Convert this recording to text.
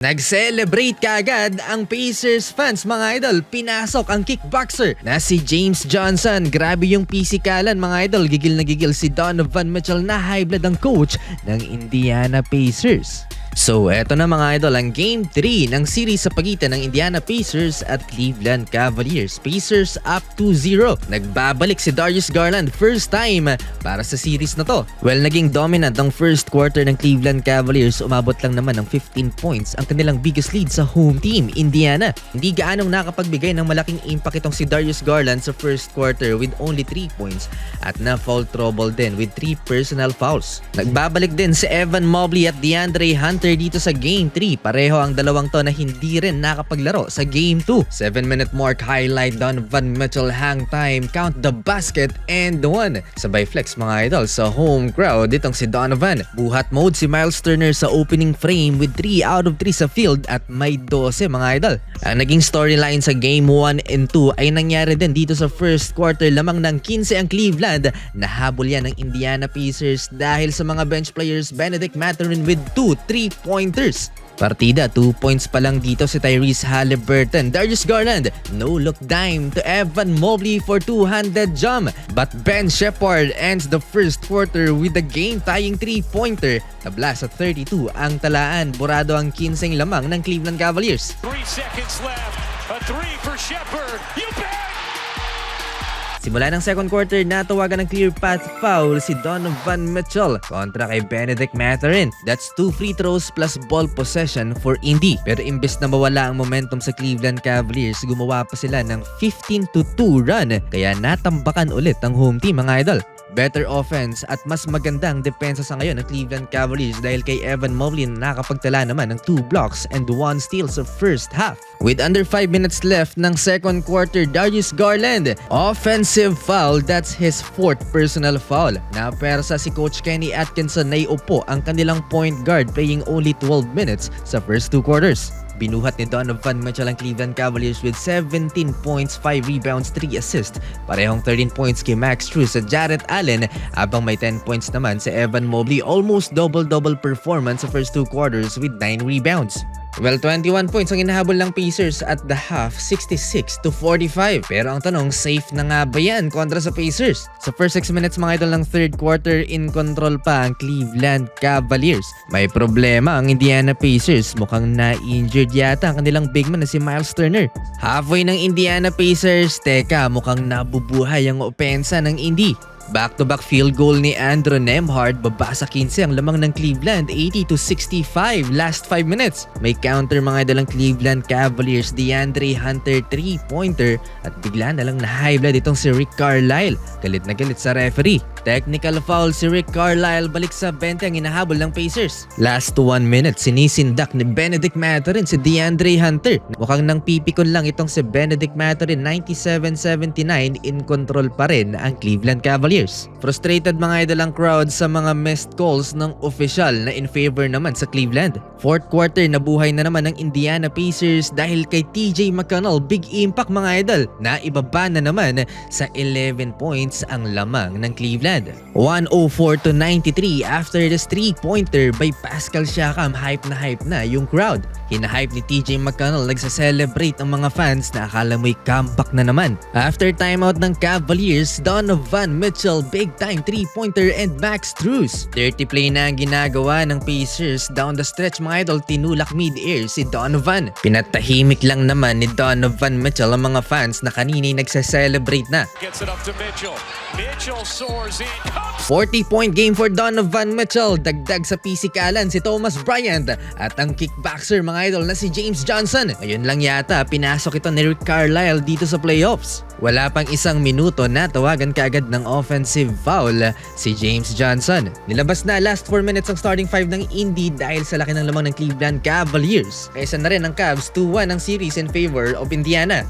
Nag-celebrate kaagad ang Pacers fans mga idol. Pinasok ang kickboxer na si James Johnson. Grabe yung pisikalan mga idol. Gigil na gigil si Donovan Mitchell na high blood ang coach ng Indiana Pacers. So eto na mga idol ang Game 3 ng series sa pagitan ng Indiana Pacers at Cleveland Cavaliers. Pacers up 2-0. Nagbabalik si Darius Garland first time para sa series na to. Well, naging dominant ang first quarter ng Cleveland Cavaliers. Umabot lang naman ng 15 points ang kanilang biggest lead sa home team, Indiana. Hindi gaanong nakapagbigay ng malaking impact itong si Darius Garland sa first quarter with only 3 points at na-foul trouble din with 3 personal fouls. Nagbabalik din si Evan Mobley at DeAndre Hunter dito sa Game 3. Pareho ang dalawang to na hindi rin nakapaglaro sa Game 2. 7-minute mark highlight Donovan Mitchell hang time, count the basket and one. Sabay flex mga idol sa home crowd itong si Donovan. Buhat mode si Miles Turner sa opening frame with 3 out of 3 sa field at may 12 mga idol. Ang naging storyline sa Game 1 and 2 ay nangyari din dito sa first quarter. Lamang ng 15 ang Cleveland. Nahabol yan ng Indiana Pacers dahil sa mga bench players Bennedict Mathurin with 2 3-pointers. Partida, 2 points pa lang dito si Tyrese Haliburton. Darius Garland, no-look dime to Evan Mobley for two-handed jump. But Ben Sheppard ends the first quarter with the game-tying 3-pointer. Tabla sa 32 ang talaan. Burado ang 15 lamang ng Cleveland Cavaliers. 3 seconds left. A 3 for Sheppard. You bet! Simula ng second quarter, natawagan ng clear path foul si Donovan Mitchell kontra kay Bennedict Mathurin. That's 2 free throws plus ball possession for Indy. Pero imbes na mawala ang momentum sa Cleveland Cavaliers, gumawa pa sila ng 15-2 run. Kaya natambakan ulit ang home team mga idol. Better offense at mas magandang depensa sa ngayon ng Cleveland Cavaliers dahil kay Evan Mobley na nakapagtala naman ng 2 blocks and 1 steal sa first half. With under 5 minutes left ng second quarter, Darius Garland, offensive foul, that's his 4th personal foul. Napersa si Coach Kenny Atkinson na iupo ang kanilang point guard playing only 12 minutes sa first 2 quarters. Binuhat ni Donovan Mitchell ang Cleveland Cavaliers with 17 points, 5 rebounds, 3 assists. Parehong 13 points kay Max Strus at Jarrett Allen habang may 10 points naman si Evan Mobley. Almost double-double performance sa first 2 quarters with 9 rebounds. Well, 21 points ang inahabol ng Pacers at the half, 66-45. Pero ang tanong, safe na nga ba yan kontra sa Pacers? Sa first 6 minutes mga idol ng third quarter, in control pa ang Cleveland Cavaliers. May problema ang Indiana Pacers. Mukhang na-injured yata ang kanilang big man na si Miles Turner. Halfway ng Indiana Pacers, teka, mukhang nabubuhay ang opensa ng Indy. Back-to-back field goal ni Andrew Nembhard, baba sa 15 ang lamang ng Cleveland, 80-65 last 5 minutes. May counter mga idol ng Cleveland Cavaliers, DeAndre Hunter 3-pointer at bigla na lang na high blood itong si Rick Carlisle. Galit na galit sa referee. Technical foul si Rick Carlisle, balik sa 20 ang inahabol ng Pacers. Last 1 minute, sinisindak ni Bennedict Mathurin si DeAndre Hunter. Mukhang nang pipikon lang itong si Bennedict Mathurin, 97-79, in control pa rin ang Cleveland Cavaliers. Frustrated mga idol ang crowd sa mga missed calls ng official na in favor naman sa Cleveland. Fourth quarter, nabuhay na naman ng Indiana Pacers dahil kay TJ McConnell, big impact mga idol. Naibaba na naman sa 11 points ang lamang ng Cleveland. 104-93 after this 3-pointer by Pascal Siakam. Hype na yung crowd. Hinahype ni TJ McConnell, nagsa-celebrate ang mga fans na akala mo'y comeback na naman. After timeout ng Cavaliers, Donovan Mitchell, big time 3-pointer and Max Strus. 30 play na ang ginagawa ng Pacers. Down the stretch mga idol, tinulak mid-air si Donovan. Pinatahimik lang naman ni Donovan Mitchell ang mga fans na kanina'y nagsa-celebrate na. Gets it up to Mitchell. Mitchell soars in. 40-point game for Donovan Mitchell. Dagdag sa pisikalan si Thomas Bryant at ang kickboxer mga idol na si James Johnson. Ngayon lang yata pinasok ito ni Rick Carlisle dito sa playoffs. Wala pang 1 minuto na tawagan kaagad ng offensive foul si James Johnson. Nilabas na last 4 minutes ang starting 5 ng Indy dahil sa laki ng lamang ng Cleveland Cavaliers. Kaysa na rin ang Cavs, 2-1 ang series in favor of Indiana.